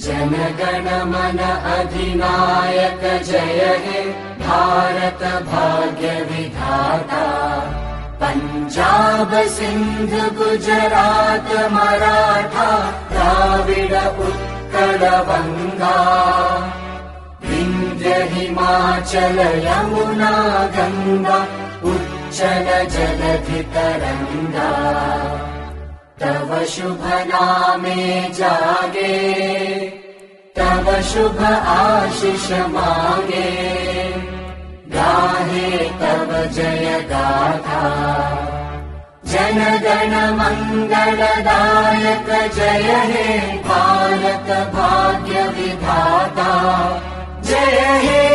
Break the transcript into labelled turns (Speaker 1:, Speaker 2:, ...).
Speaker 1: जनगण मन अधिनायक जय हे भारत भाग्य विधाता। पंजाब सिंध गुजरात मराठा द्राविड उत्कल बंगा। विंध्य हिमाचल यमुना गंगा उच्चल जलधि तरंगा। तव शुभ नामे जागे तव शुभ आशीष मांगे। गाहे तव जय गाथा जन गण मंगलदायक जय हे भारत भाग्य विधाता। जय हे